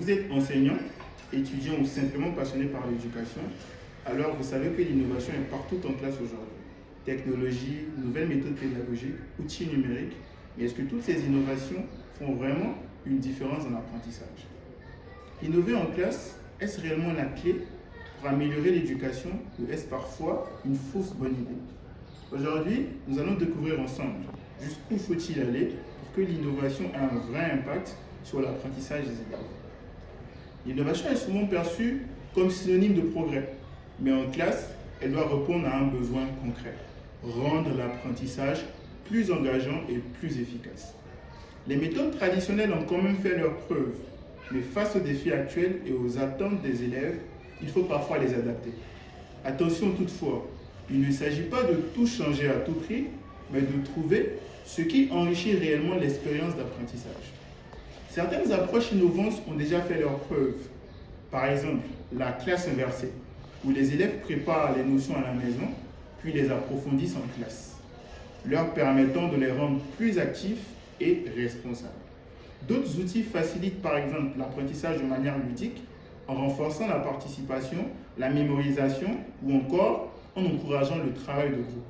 Vous êtes enseignant, étudiant ou simplement passionné par l'éducation, alors vous savez que l'innovation est partout en classe aujourd'hui. Technologie, nouvelles méthodes pédagogiques, outils numériques. Mais est-ce que toutes ces innovations font vraiment une différence dans l'apprentissage? Innover en classe, est-ce réellement la clé pour améliorer l'éducation ou est-ce parfois une fausse bonne idée? Aujourd'hui, nous allons découvrir ensemble jusqu'où faut-il aller pour que l'innovation ait un vrai impact sur l'apprentissage des élèves. L'innovation est souvent perçue comme synonyme de progrès, mais en classe, elle doit répondre à un besoin concret, rendre l'apprentissage plus engageant et plus efficace. Les méthodes traditionnelles ont quand même fait leurs preuves, mais face aux défis actuels et aux attentes des élèves, il faut parfois les adapter. Attention toutefois, il ne s'agit pas de tout changer à tout prix, mais de trouver ce qui enrichit réellement l'expérience d'apprentissage. Certaines approches innovantes ont déjà fait leurs preuves. Par exemple, la classe inversée, où les élèves préparent les notions à la maison, puis les approfondissent en classe, leur permettant de les rendre plus actifs et responsables. D'autres outils facilitent par exemple l'apprentissage de manière ludique en renforçant la participation, la mémorisation ou encore en encourageant le travail de groupe.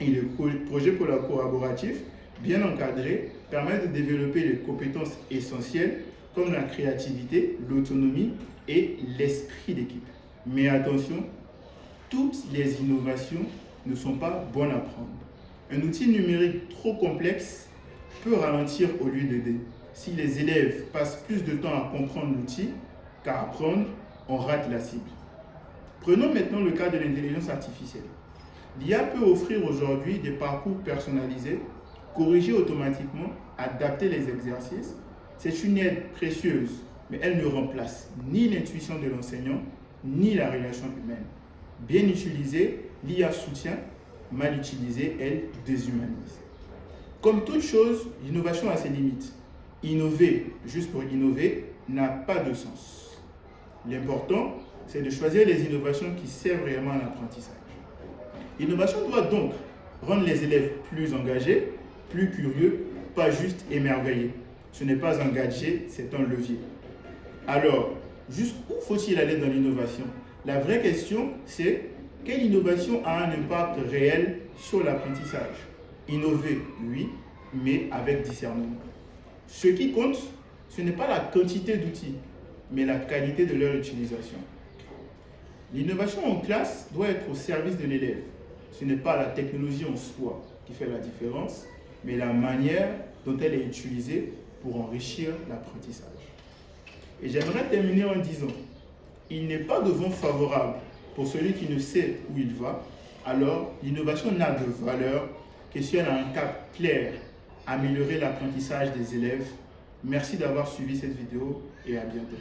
Et les projets collaboratifs bien encadrés permettent de développer les compétences essentielles comme la créativité, l'autonomie et l'esprit d'équipe. Mais attention, toutes les innovations ne sont pas bonnes à prendre. Un outil numérique trop complexe peut ralentir au lieu d'aider. Si les élèves passent plus de temps à comprendre l'outil qu'à apprendre, on rate la cible. Prenons maintenant le cas de l'intelligence artificielle. L'IA peut offrir aujourd'hui des parcours personnalisés, corriger automatiquement, adapter les exercices. C'est une aide précieuse, mais elle ne remplace ni l'intuition de l'enseignant, ni la relation humaine. Bien utilisée, l'IA soutient, mal utilisée, elle déshumanise. Comme toute chose, l'innovation a ses limites. Innover juste pour innover n'a pas de sens. L'important, c'est de choisir les innovations qui servent réellement à l'apprentissage. L'innovation doit donc rendre les élèves plus engagés, plus curieux, pas juste émerveillés. Ce n'est pas un gadget, c'est un levier. Alors, jusqu'où faut-il aller dans l'innovation? La vraie question, c'est quelle innovation a un impact réel sur l'apprentissage? Innover, oui, mais avec discernement. Ce qui compte, ce n'est pas la quantité d'outils, mais la qualité de leur utilisation. L'innovation en classe doit être au service de l'élève. Ce n'est pas la technologie en soi qui fait la différence, mais la manière dont elle est utilisée pour enrichir l'apprentissage. Et j'aimerais terminer en disant, il n'est pas de vent favorable pour celui qui ne sait où il va, alors l'innovation n'a de valeur que si elle a un cap clair, améliorer l'apprentissage des élèves. Merci d'avoir suivi cette vidéo et à bientôt.